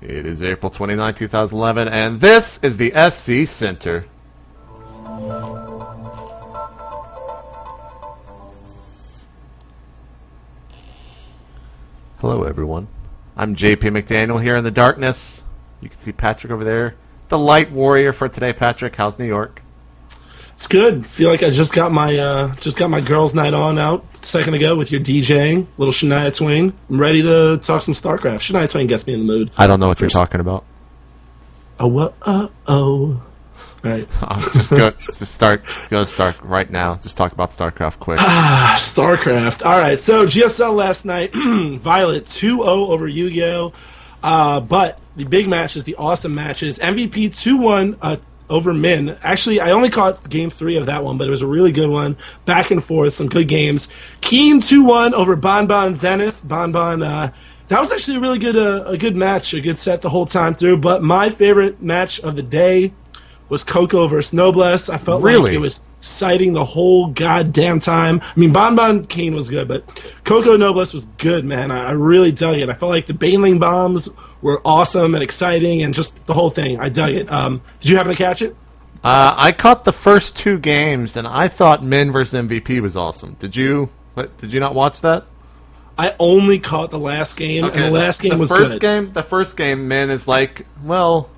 It is April 29, 2011, and this is the SC Center. Hello, everyone. I'm JP McDaniel here in the darkness. You can see Patrick over there. The light warrior for today, Patrick. How's New York? It's good. Feel like I just got my girls' night on out a second ago with your DJing, little Shania Twain. I'm ready to talk some Starcraft. Shania Twain gets me in the mood. I don't know what you're talking about. Oh. Right. Just start right now. Just talk about Starcraft quick. Starcraft. All right. So GSL last night, Violet 2-0 over Yu-Gi-Oh. But the big matches, the awesome matches, MVP 2-1 over Min. Actually, I only caught Game 3 of that one, but it was a really good one. Back and forth, some good games. Keen 2-1 over Bonbon Zenith. Bonbon, that was actually a really good, a good match, a good set the whole time through. But my favorite match of the day was Coco versus Noblesse. I felt like it was exciting the whole goddamn time. I mean, Bonbon Kane was good, but Coco Noblesse was good, man. I really dug it. I felt like the Baneling bombs were awesome and exciting, and just the whole thing. I dug it. Did you happen to catch it? I caught the first two games, and I thought Min versus MVP was awesome. Did you not watch that? I only caught the last game, and the last game was good. The first game, Min is like, well,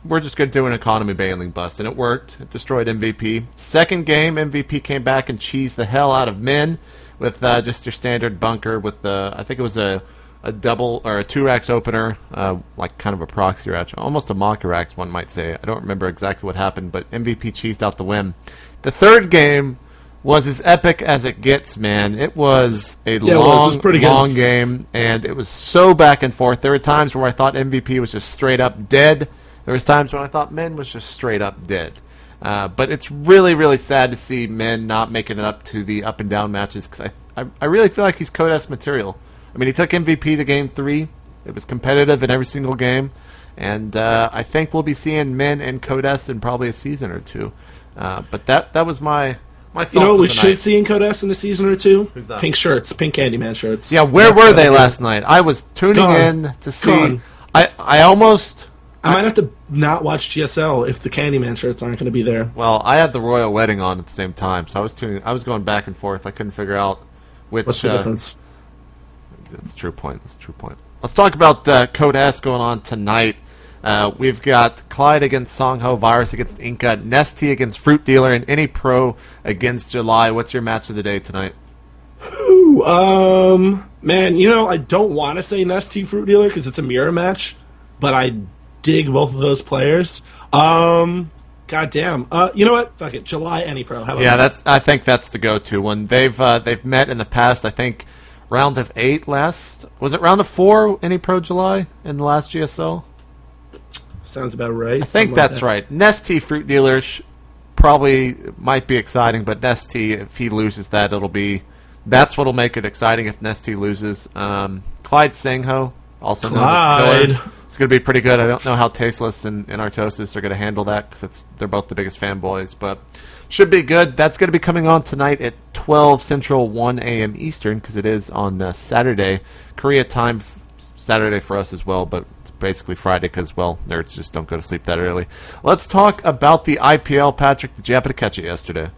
we're just going to do an economy Baneling bust, and it worked. It destroyed MVP. Second game, MVP came back and cheesed the hell out of Min with just your standard bunker with I think it was a double or a 2-rax opener, like kind of a proxy rax, almost a mock rax, one might say. I don't remember exactly what happened, but MVP cheesed out the win. The third game was as epic as it gets, man. It was a long game, and it was so back and forth. There were times where I thought MVP was just straight up dead. There was times when I thought Min was just straight up dead. But it's really, really sad to see Min not making it up to the up and down matches, because I really feel like he's Code S material. I mean, he took MVP to Game 3. It was competitive in every single game. And I think we'll be seeing Min and Code S in probably a season or two. But that was my thoughts. You know what we should see in Code S in a season or two? Who's that? Pink shirts, pink Candyman shirts. Yeah, where were they last night? I was tuning in to see. I might have to not watch GSL if the Candyman shirts aren't going to be there. Well, I had the Royal Wedding on at the same time, so I was going back and forth. I couldn't figure out which. What's the difference? That's a true point. That's a true point. Let's talk about Code S going on tonight. We've got Clyde against Songho, Virus against Inca, Nesty against Fruit Dealer, and Any Pro against July. What's your match of the day tonight? Man, you know, I don't want to say Nesty Fruit Dealer because it's a mirror match, but I dig both of those players. God damn. You know what? Fuck it. July Any Pro. How about that? I think that's the go-to one. They've met in the past. I think round of 8 last. Was it round of 4 Any Pro July in the last GSL? Sounds about right. I think that's right. Nesty Fruit Dealer probably might be exciting, but Nesty, if he loses that, that's what'll make it exciting if Nesty loses. Clyde Sangho, also known as Killer. It's going to be pretty good. I don't know how Tasteless and Artosis are going to handle that because they're both the biggest fanboys, but should be good. That's going to be coming on tonight at 12 Central, 1 a.m. Eastern, because it is on Saturday. Korea time, Saturday for us as well, but it's basically Friday because, well, nerds just don't go to sleep that early. Let's talk about the IPL, Patrick. Did you happen to catch it yesterday?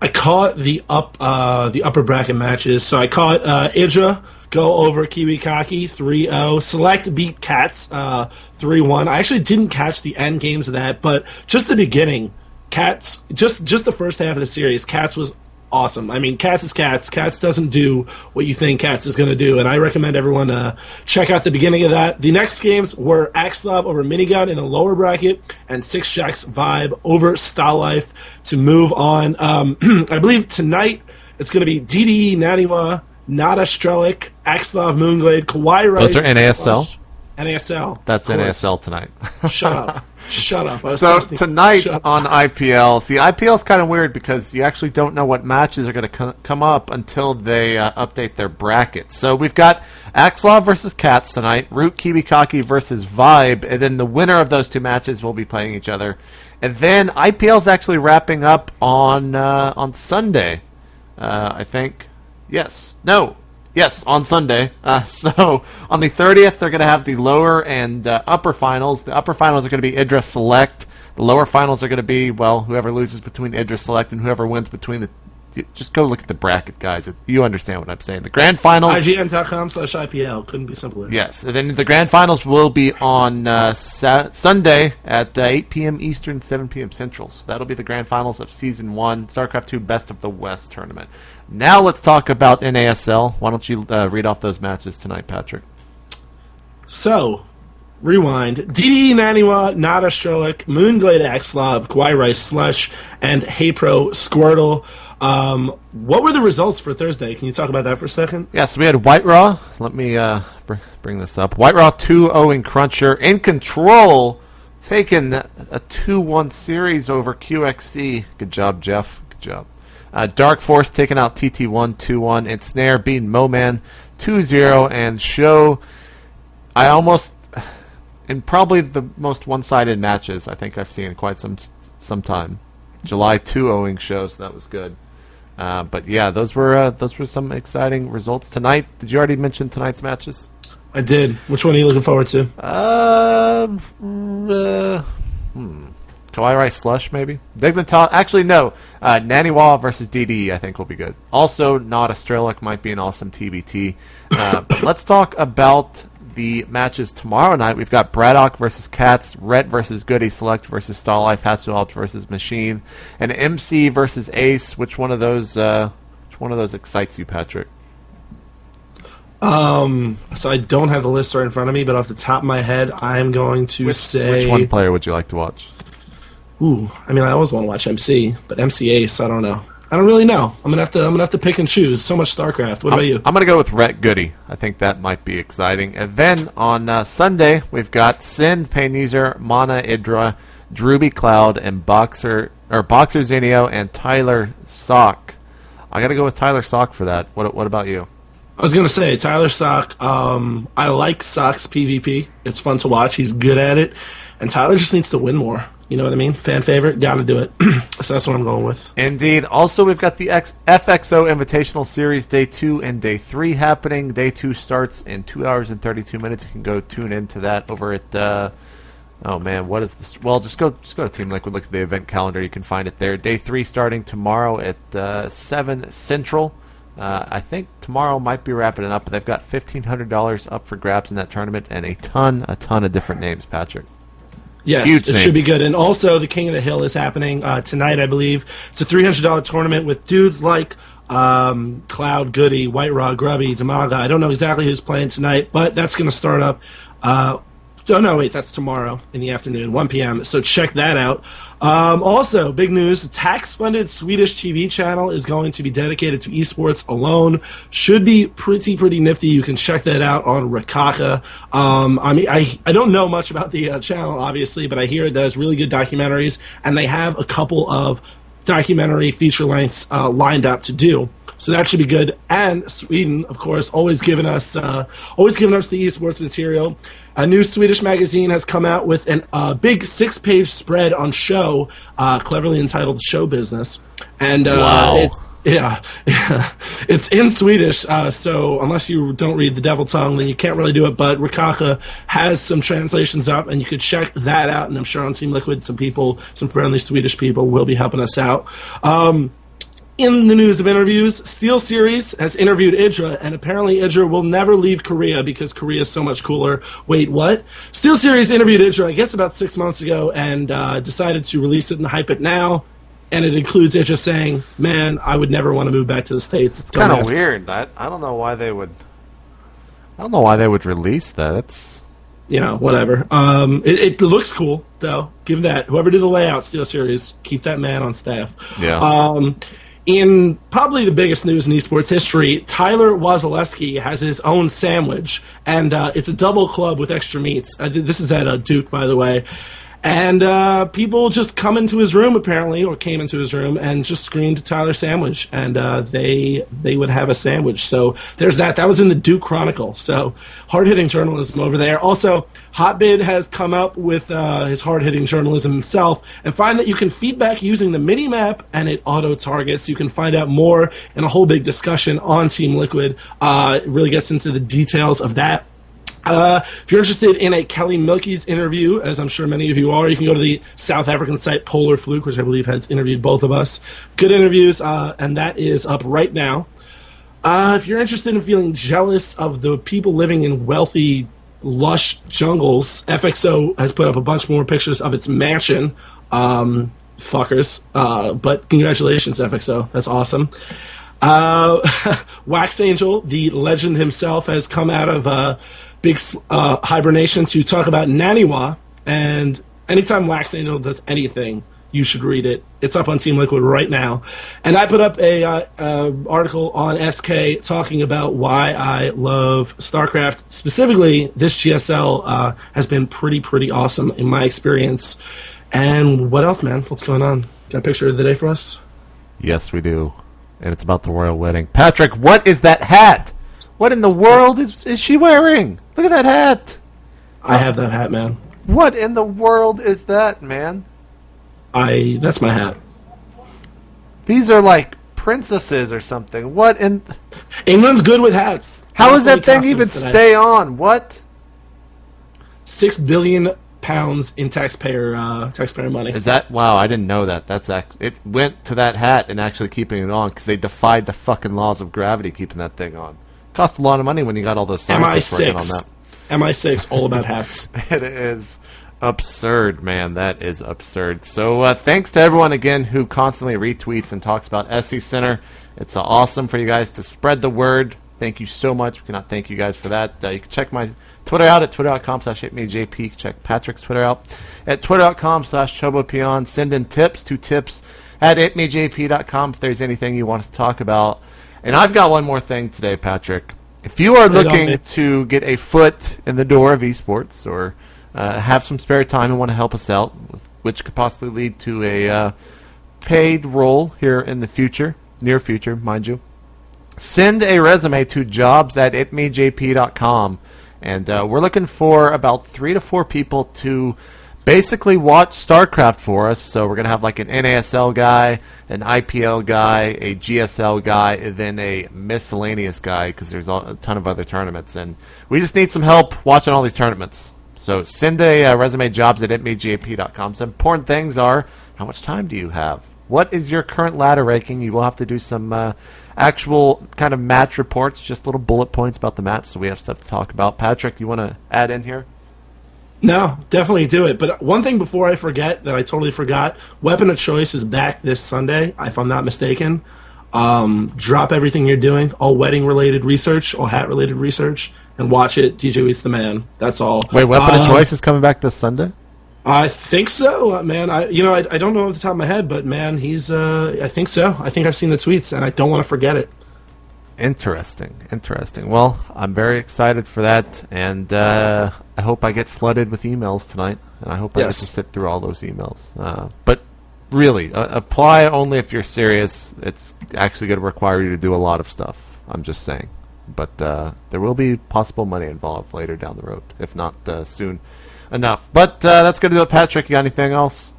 I caught the upper bracket matches. So I caught Idra go over Kiwi Kaki 3-0. Select beat Cats 3-1. I actually didn't catch the end games of that, but just the beginning, Cats, just the first half of the series, Cats was awesome. I mean, Cats is Cats. Cats doesn't do what you think Cats is going to do, and I recommend everyone check out the beginning of that. The next games were Axlob over Minigun in the lower bracket, and Six Shacks Vibe over Style Life to move on. I believe tonight it's going to be DDE, Naniwa, Nada Strelic, Axlov, Moonglade, Kawhi Rice. Those are NASL? NASL. That's NASL tonight. Shut up. Shut up. So tonight on IPL, see, IPL's kind of weird because you actually don't know what matches are going to come up until they update their brackets. So we've got Axlov versus Cats tonight, Root Kibikaki versus Vibe, and then the winner of those two matches will be playing each other. And then IPL's actually wrapping up on Sunday, I think. Yes. No. Yes, on Sunday. So on the 30th, they're going to have the lower and upper finals. The upper finals are going to be Idris Select. The lower finals are going to be, well, whoever loses between Idris Select and whoever wins between the... Just go look at the bracket, guys. You understand what I'm saying. The grand finals... IGN.com/IPL. Couldn't be simpler. Yes. And then the grand finals will be on Sunday at 8 p.m. Eastern, 7 p.m. Central. So that'll be the grand finals of Season 1, StarCraft 2 Best of the West tournament. Now let's talk about NASL. Why don't you read off those matches tonight, Patrick? So... Rewind. DDE Naniwa, Nada Strelick, Moonglade Axlov, Gwairai Slush, and Heypro Squirtle. What were the results for Thursday? Can you talk about that for a second? Yes, we had White Raw. Let me bring this up. White Raw 2-0 in Cruncher. In Control, taking a 2-1 series over QXC. Good job, Jeff. Good job. Dark Force taking out TT1 2-1. And Snare beating Moman 2-0. And Show, in probably the most one-sided matches I think I've seen in quite some time. July 2-0ing shows, so that was good. But yeah, those were some exciting results tonight. Did you already mention tonight's matches? I did. Which one are you looking forward to? Kawaii Slush, maybe? Actually, no. Naniwa versus DDE, I think, will be good. Also, Nada Strelick might be an awesome TBT. But let's talk about the matches tomorrow night. We've got Braddock versus Cats, Rhett versus Goody, Select versus Starlife, Hasselhoff versus Machine, and MC versus Ace. Which one of those excites you, Patrick? So I don't have the list right in front of me, but off the top of my head, I'm going to say... Which one player would you like to watch? Ooh, I mean, I always want to watch MC, but MC Ace, I don't know. I don't really know. I'm gonna have to pick and choose. So much StarCraft. What about you? I'm gonna go with Rhett Goody. I think that might be exciting. And then on Sunday we've got Sin, Payneaser, Mana Idra, Druby Cloud, and Boxer Zinio and Tyler Sock. I gotta go with Tyler Sock for that. What about you? I was gonna say Tyler Sock. I like Sock's PvP. It's fun to watch. He's good at it, and Tyler just needs to win more. You know what I mean? Fan favorite, gotta do it. So that's what I'm going with. Indeed. Also, we've got the FXO Invitational Series Day 2 and Day 3 happening. Day 2 starts in 2 hours and 32 minutes. You can go tune into that over at, oh man, what is this? Well, just go to Team Liquid, look at the event calendar. You can find it there. Day 3 starting tomorrow at 7 Central. I think tomorrow might be wrapping it up, but they've got $1,500 up for grabs in that tournament and a ton of different names, Patrick. Yes, it should be good. And also, the King of the Hill is happening tonight, I believe. It's a $300 tournament with dudes like Cloud, Goody, White Raw, Grubby, Damaga. I don't know exactly who's playing tonight, but that's going to start up. Oh, no, wait, that's tomorrow in the afternoon, 1 p.m., so check that out. Also, big news, the tax-funded Swedish TV channel is going to be dedicated to esports alone. Should be pretty nifty. You can check that out on Rakaka. I mean, I don't know much about the channel, obviously, but I hear it does really good documentaries, and they have a couple of documentary feature lengths lined up to do. So that should be good. And Sweden, of course, always giving us the esports material. A new Swedish magazine has come out with a big 6-page spread on show, cleverly entitled Show Business. And wow. It's in Swedish, so unless you don't read the devil tongue, then you can't really do it. But Rakaka has some translations up, and you could check that out. And I'm sure on Team Liquid, some friendly Swedish people will be helping us out. In the news of interviews, SteelSeries has interviewed Idra, and apparently Idra will never leave Korea because Korea is so much cooler. Wait, what? SteelSeries interviewed Idra, I guess about 6 months ago, and decided to release it and hype it now. And it includes Idra saying, "Man, I would never want to move back to the States." It's kind of weird. I don't know why they would. I don't know why they would release that. It's, you know, whatever. It looks cool though. Give that. Whoever did the layout, SteelSeries, keep that man on staff. Yeah. In probably the biggest news in esports history, Tyler Wasilewski has his own sandwich, and it's a double club with extra meats. This is at Duke, by the way. And people just come into his room, apparently, or came into his room and just screamed Tyler sandwich, and they would have a sandwich. So there's that. That was in the Duke Chronicle. So hard-hitting journalism over there. Also, Hotbid has come up with his hard-hitting journalism himself, and find that you can feedback using the mini-map, and it auto-targets. You can find out more in a whole big discussion on Team Liquid. It really gets into the details of that. If you're interested in a Kelly Milkey's interview, as I'm sure many of you are, you can go to the South African site Polar Fluke, which I believe has interviewed both of us. Good interviews, and that is up right now. If you're interested in feeling jealous of the people living in wealthy, lush jungles, FXO has put up a bunch more pictures of its mansion. Fuckers. But congratulations, FXO. That's awesome. Wax Angel, the legend himself, has come out of big hibernation to talk about Naniwa, and anytime Wax Angel does anything, you should read it. It's up on Team Liquid right now. And I put up a article on SK talking about why I love StarCraft. Specifically, this GSL has been pretty awesome in my experience. And what else, man? What's going on? Got a picture of the day for us? Yes, we do. And it's about the royal wedding. Patrick, what is that hat? What in the world is she wearing? Look at that hat. I have that hat, man. What in the world is that, man? That's my hat. These are like princesses or something. What in... England's good with hats. How does that thing even stay on? What? £6 billion in taxpayer money. Is that... Wow, I didn't know that. It went to that hat and actually keeping it on because they defied the fucking laws of gravity keeping that thing on. Cost a lot of money when you got all those scientists working on that. MI6, all about hats. It is absurd, man. That is absurd. So thanks to everyone again who constantly retweets and talks about SC Center. It's awesome for you guys to spread the word. Thank you so much. We cannot thank you guys for that. You can check my Twitter out at twitter.com/itmeJP. You can check Patrick's Twitter out at twitter.com/chobopeon. Send in tips to tips@itmeJP.com if there's anything you want us to talk about. And I've got one more thing today, Patrick. If you are looking to get a foot in the door of esports or have some spare time and want to help us out, which could possibly lead to a paid role here in the future, near future, mind you, send a resume to jobs@itmeJP.com. And we're looking for about 3 to 4 people to basically watch StarCraft for us. So we're going to have like an NASL guy, an IPL guy, a GSL guy, and then a miscellaneous guy because there's a ton of other tournaments. And we just need some help watching all these tournaments. So send a resume, jobs@itmeJP.com. Some important things are, how much time do you have? What is your current ladder ranking? You will have to do some actual kind of match reports, just little bullet points about the match, so we have stuff to talk about. Patrick, you want to add in here? No, definitely do it. But one thing before I forget that I totally forgot, Weapon of Choice is back this Sunday, if I'm not mistaken. Drop everything you're doing, all wedding-related research, all hat-related research, and watch it. DJ Wheat's the man. That's all. Wait, Weapon of Choice is coming back this Sunday? I think so, man. I don't know off the top of my head, but man, I think so. I think I've seen the tweets, and I don't want to forget it. Interesting. Well, I'm very excited for that, and I hope I get flooded with emails tonight, and I hope I get to sit through all those emails. But really, apply only if you're serious. It's actually going to require you to do a lot of stuff. I'm just saying. But there will be possible money involved later down the road, if not soon enough. But that's going to do it. Patrick, you got anything else?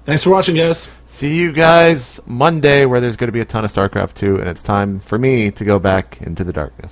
Thanks for watching, guys. See you guys Monday, where there's going to be a ton of StarCraft 2, and it's time for me to go back into the darkness.